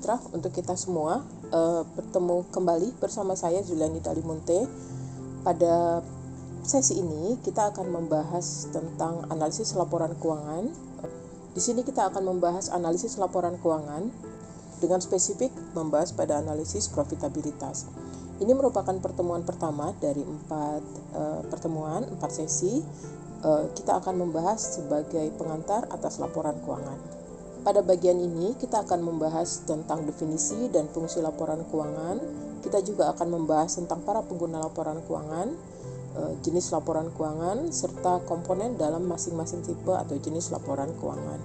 sejahtera untuk kita semua. Bertemu kembali bersama saya Zuliani Talimunte. Pada sesi ini kita akan membahas tentang analisis laporan keuangan. Di sini kita akan membahas analisis laporan keuangan dengan spesifik membahas pada analisis profitabilitas. Ini merupakan pertemuan pertama dari 4 sesi. Kita akan membahas sebagai pengantar atas laporan keuangan. Pada bagian ini kita akan membahas tentang definisi dan fungsi laporan keuangan. Kita juga akan membahas tentang para pengguna laporan keuangan, jenis laporan keuangan, serta komponen dalam masing-masing tipe atau jenis laporan keuangan.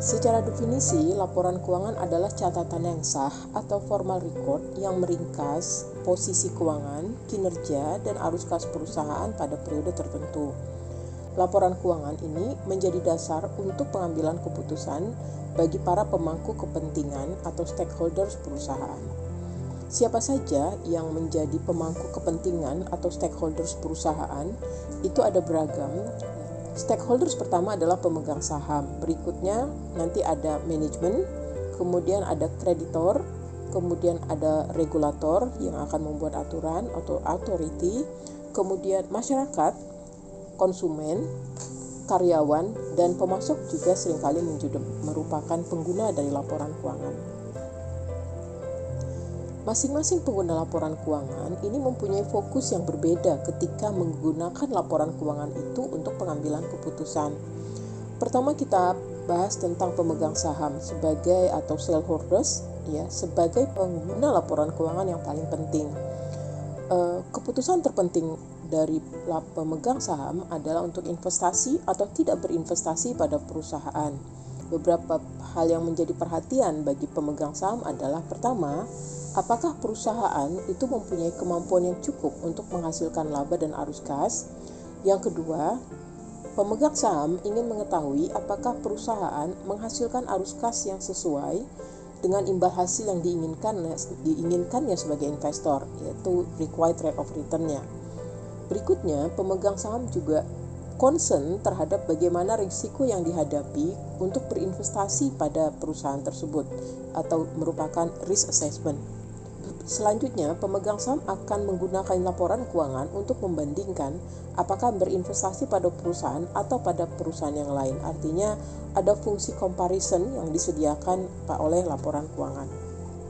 Secara definisi, laporan keuangan adalah catatan yang sah atau formal record yang meringkas posisi keuangan, kinerja, dan arus kas perusahaan pada periode tertentu. Laporan keuangan ini menjadi dasar untuk pengambilan keputusan bagi para pemangku kepentingan atau stakeholders perusahaan. Siapa saja yang menjadi pemangku kepentingan atau stakeholders perusahaan itu ada beragam. Stakeholders pertama adalah pemegang saham, berikutnya nanti ada manajemen, kemudian ada kreditor, kemudian ada regulator yang akan membuat aturan atau authority, kemudian masyarakat, konsumen, karyawan, dan pemasok juga seringkali merupakan pengguna dari laporan keuangan. Masing-masing pengguna laporan keuangan ini mempunyai fokus yang berbeda ketika menggunakan laporan keuangan itu untuk pengambilan keputusan. Pertama kita bahas tentang pemegang saham sebagai atau shareholders sebagai pengguna laporan keuangan yang paling penting. Keputusan terpenting dari pemegang saham adalah untuk investasi atau tidak berinvestasi pada perusahaan. Beberapa hal yang menjadi perhatian bagi pemegang saham adalah pertama, apakah perusahaan itu mempunyai kemampuan yang cukup untuk menghasilkan laba dan arus kas? Yang kedua, pemegang saham ingin mengetahui apakah perusahaan menghasilkan arus kas yang sesuai dengan imbal hasil yang diinginkannya sebagai investor, yaitu required rate of return-nya. Berikutnya, pemegang saham juga concern terhadap bagaimana risiko yang dihadapi untuk berinvestasi pada perusahaan tersebut atau merupakan risk assessment. Selanjutnya, pemegang saham akan menggunakan laporan keuangan untuk membandingkan apakah berinvestasi pada perusahaan atau pada perusahaan yang lain. Artinya, ada fungsi comparison yang disediakan oleh laporan keuangan.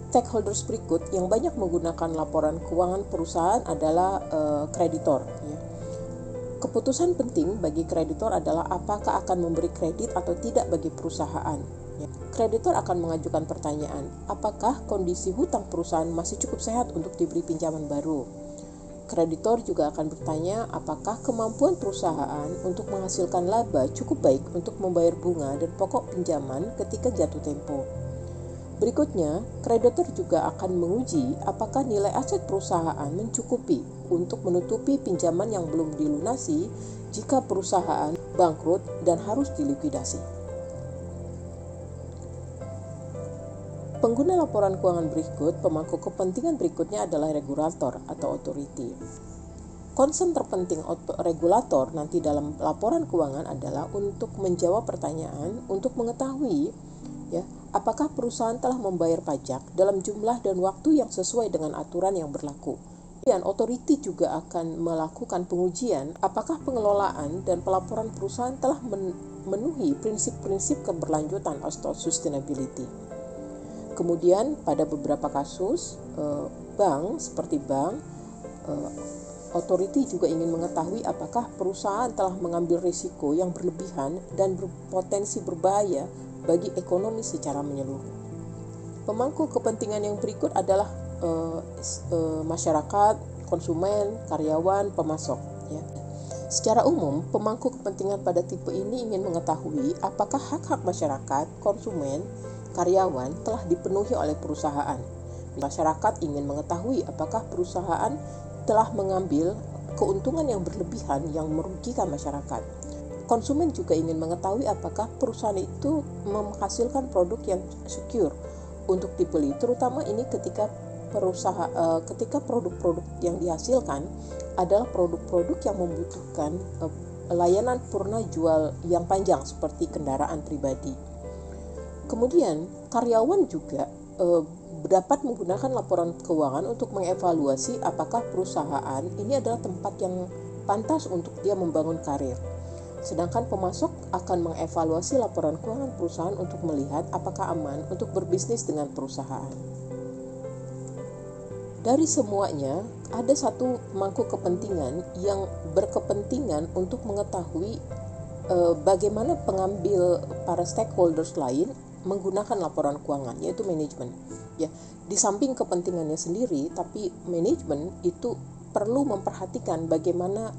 Stakeholders berikut yang banyak menggunakan laporan keuangan perusahaan adalah kreditor. Keputusan penting bagi kreditor adalah apakah akan memberi kredit atau tidak bagi perusahaan. Kreditor akan mengajukan pertanyaan, apakah kondisi hutang perusahaan masih cukup sehat untuk diberi pinjaman baru? Kreditor juga akan bertanya, apakah kemampuan perusahaan untuk menghasilkan laba cukup baik untuk membayar bunga dan pokok pinjaman ketika jatuh tempo? Berikutnya, kreditor juga akan menguji apakah nilai aset perusahaan mencukupi untuk menutupi pinjaman yang belum dilunasi jika perusahaan bangkrut dan harus dilikuidasi. Pengguna laporan keuangan berikut, pemangku kepentingan berikutnya adalah regulator atau authority. Concern terpenting regulator nanti dalam laporan keuangan adalah untuk menjawab pertanyaan untuk mengetahui apakah perusahaan telah membayar pajak dalam jumlah dan waktu yang sesuai dengan aturan yang berlaku. Dan authority juga akan melakukan pengujian apakah pengelolaan dan pelaporan perusahaan telah memenuhi prinsip-prinsip keberlanjutan atau sustainability. Kemudian pada beberapa kasus seperti bank, authority juga ingin mengetahui apakah perusahaan telah mengambil risiko yang berlebihan dan berpotensi berbahaya bagi ekonomi secara menyeluruh. Pemangku kepentingan yang berikut adalah masyarakat, konsumen, karyawan, pemasok. Secara umum, pemangku kepentingan pada tipe ini ingin mengetahui apakah hak-hak masyarakat, konsumen, karyawan telah dipenuhi oleh perusahaan. Masyarakat ingin mengetahui apakah perusahaan telah mengambil keuntungan yang berlebihan yang merugikan masyarakat. Konsumen juga ingin mengetahui apakah perusahaan itu menghasilkan produk yang secure untuk dibeli, terutama ini ketika produk-produk yang dihasilkan adalah produk-produk yang membutuhkan layanan purna jual yang panjang seperti kendaraan pribadi. Kemudian karyawan juga dapat menggunakan laporan keuangan untuk mengevaluasi apakah perusahaan ini adalah tempat yang pantas untuk dia membangun karir. Sedangkan pemasok akan mengevaluasi laporan keuangan perusahaan untuk melihat apakah aman untuk berbisnis dengan perusahaan. Dari semuanya, ada satu pemangku kepentingan yang berkepentingan untuk mengetahui bagaimana pengambil para stakeholders lain menggunakan laporan keuangan, yaitu manajemen. Ya, di samping kepentingannya sendiri, tapi manajemen itu perlu memperhatikan bagaimana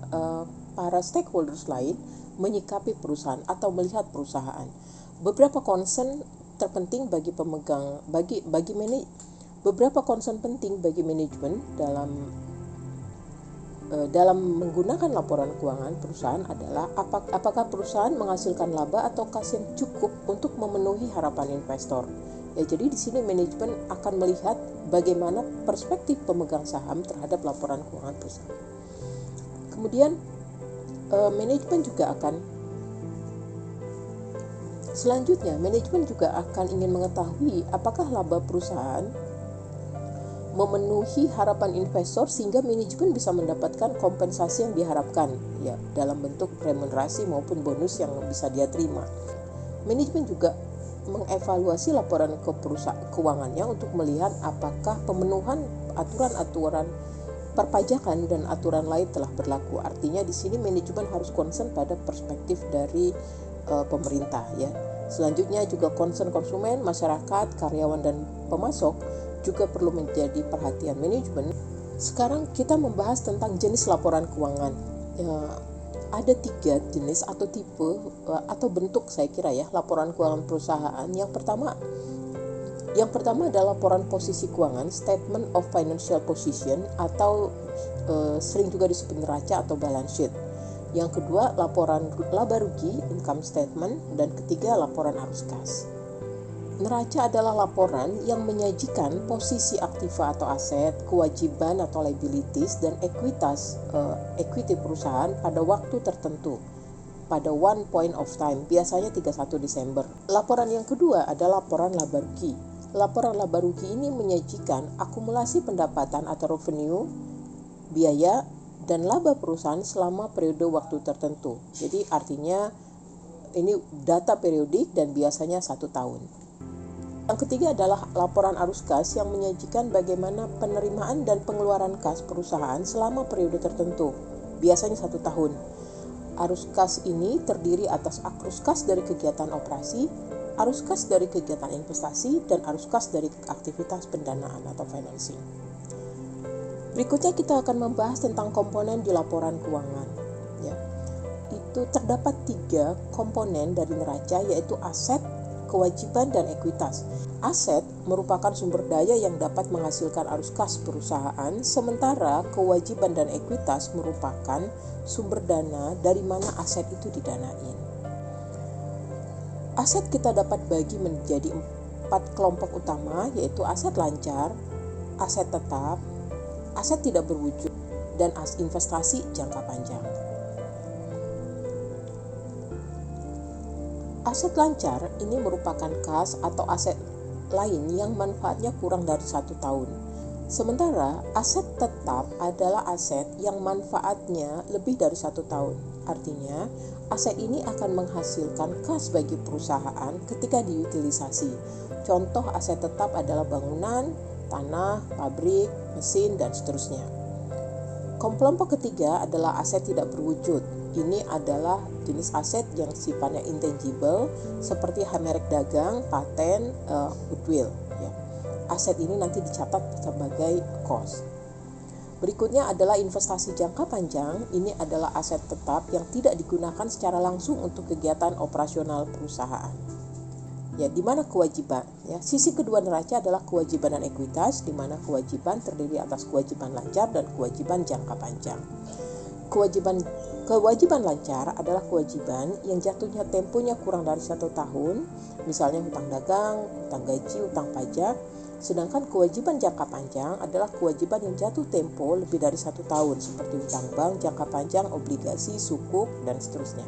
para stakeholders lain menyikapi perusahaan atau melihat perusahaan. Beberapa concern terpenting bagi pemegang beberapa concern penting bagi manajemen dalam menggunakan laporan keuangan perusahaan adalah apakah perusahaan menghasilkan laba atau kas yang cukup untuk memenuhi harapan investor. Ya, jadi di sini manajemen akan melihat bagaimana perspektif pemegang saham terhadap laporan keuangan perusahaan. Kemudian manajemen juga akan ingin mengetahui apakah laba perusahaan memenuhi harapan investor sehingga manajemen bisa mendapatkan kompensasi yang diharapkan, ya, dalam bentuk remunerasi maupun bonus yang bisa dia terima. Manajemen juga mengevaluasi laporan keuangannya untuk melihat apakah pemenuhan aturan-aturan perpajakan dan aturan lain telah berlaku. Artinya di sini manajemen harus concern pada perspektif dari pemerintah, ya. Selanjutnya juga concern konsumen, masyarakat, karyawan dan pemasok juga perlu menjadi perhatian manajemen. Sekarang kita membahas tentang jenis laporan keuangan. Ada 3 jenis atau tipe atau bentuk saya kira ya laporan keuangan perusahaan. Yang pertama adalah laporan posisi keuangan, statement of financial position, atau sering juga disebut neraca atau balance sheet. Yang kedua, laporan laba rugi, income statement, dan ketiga, laporan arus kas. Neraca adalah laporan yang menyajikan posisi aktiva atau aset, kewajiban atau liabilities, dan ekuitas equity perusahaan pada waktu tertentu, pada one point of time, biasanya 31 Desember. Laporan yang kedua adalah laporan laba rugi. Laporan laba rugi ini menyajikan akumulasi pendapatan atau revenue, biaya, dan laba perusahaan selama periode waktu tertentu. Jadi artinya ini data periodik dan biasanya 1 tahun. Yang ketiga adalah laporan arus kas yang menyajikan bagaimana penerimaan dan pengeluaran kas perusahaan selama periode tertentu, biasanya 1 tahun. Arus kas ini terdiri atas arus kas dari kegiatan operasi, arus kas dari kegiatan investasi, dan arus kas dari aktivitas pendanaan atau financing. Berikutnya kita akan membahas tentang komponen di laporan keuangan. Ya. Itu terdapat 3 komponen dari neraca, yaitu aset, kewajiban, dan ekuitas. Aset merupakan sumber daya yang dapat menghasilkan arus kas perusahaan, sementara kewajiban dan ekuitas merupakan sumber dana dari mana aset itu didanain. Aset kita dapat bagi menjadi 4 kelompok utama, yaitu aset lancar, aset tetap, aset tidak berwujud, dan investasi jangka panjang. Aset lancar ini merupakan kas atau aset lain yang manfaatnya kurang dari 1 tahun. Sementara aset tetap adalah aset yang manfaatnya lebih dari 1 tahun. Artinya, aset ini akan menghasilkan kas bagi perusahaan ketika diutilisasi. Contoh aset tetap adalah bangunan, tanah, pabrik, mesin, dan seterusnya. Kelompok ketiga adalah aset tidak berwujud. Ini adalah jenis aset yang sifatnya intangible seperti merek dagang, paten, goodwill. Ya. Aset ini nanti dicatat sebagai cost. Berikutnya adalah investasi jangka panjang. Ini adalah aset tetap yang tidak digunakan secara langsung untuk kegiatan operasional perusahaan. Ya, di mana kewajiban? Ya, sisi kedua neraca adalah kewajiban dan ekuitas, di mana kewajiban terdiri atas kewajiban lancar dan kewajiban jangka panjang. Kewajiban lancar adalah kewajiban yang jatuhnya temponya kurang dari 1 tahun, misalnya hutang dagang, hutang gaji, hutang pajak, Sedangkan kewajiban jangka panjang adalah kewajiban yang jatuh tempo lebih dari 1 tahun, seperti utang bank, jangka panjang, obligasi, sukuk, dan seterusnya.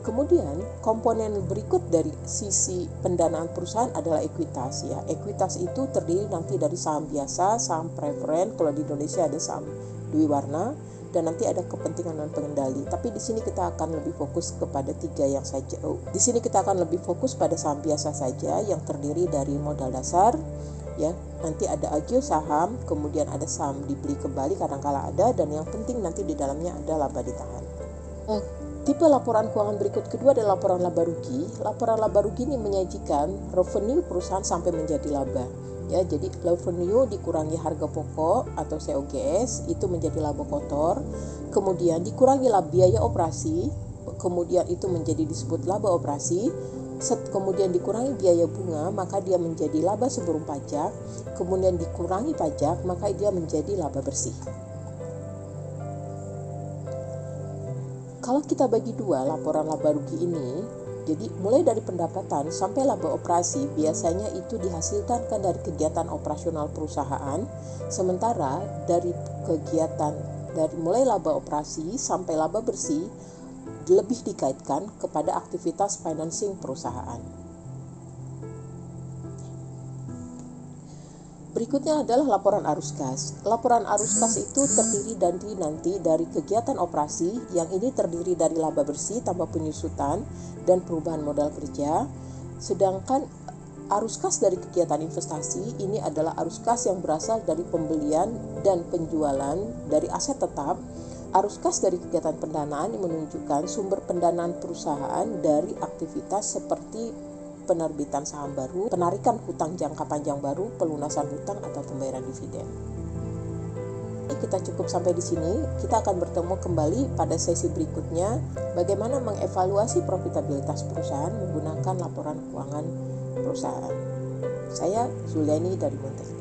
Kemudian komponen berikut dari sisi pendanaan perusahaan adalah ekuitas ya. Ekuitas itu terdiri nanti dari saham biasa, saham preferen, kalau di Indonesia ada saham dwiwarna, dan nanti ada kepentingan non pengendali. Tapi di sini kita akan lebih fokus kepada 3 yang saja. Di sini kita akan lebih fokus pada saham biasa saja yang terdiri dari modal dasar ya. Nanti ada agio saham, kemudian ada saham dibeli kembali kadangkala ada, dan yang penting nanti di dalamnya ada laba ditahan. Tipe laporan keuangan berikut kedua adalah laporan laba rugi. Laporan laba rugi ini menyajikan revenue perusahaan sampai menjadi laba. Ya, jadi revenue dikurangi harga pokok atau COGS itu menjadi laba kotor. Kemudian dikurangi biaya operasi, kemudian itu menjadi disebut laba operasi. Kemudian dikurangi biaya bunga, maka dia menjadi laba sebelum pajak. Kemudian dikurangi pajak, maka dia menjadi laba bersih. Kalau kita bagi dua laporan laba rugi ini, jadi mulai dari pendapatan sampai laba operasi biasanya itu dihasilkan dari kegiatan operasional perusahaan, sementara dari mulai laba operasi sampai laba bersih lebih dikaitkan kepada aktivitas financing perusahaan. Berikutnya adalah laporan arus kas. Laporan arus kas itu terdiri nanti dari kegiatan operasi, yang ini terdiri dari laba bersih tambah penyusutan dan perubahan modal kerja. Sedangkan arus kas dari kegiatan investasi ini adalah arus kas yang berasal dari pembelian dan penjualan dari aset tetap. Arus kas dari kegiatan pendanaan yang menunjukkan sumber pendanaan perusahaan dari aktivitas seperti penerbitan saham baru, penarikan hutang jangka panjang baru, pelunasan hutang, atau pembayaran dividen. Kita cukup sampai di sini. Kita akan bertemu kembali pada sesi berikutnya, bagaimana mengevaluasi profitabilitas perusahaan menggunakan laporan keuangan perusahaan. Saya Zuliani dari Montek.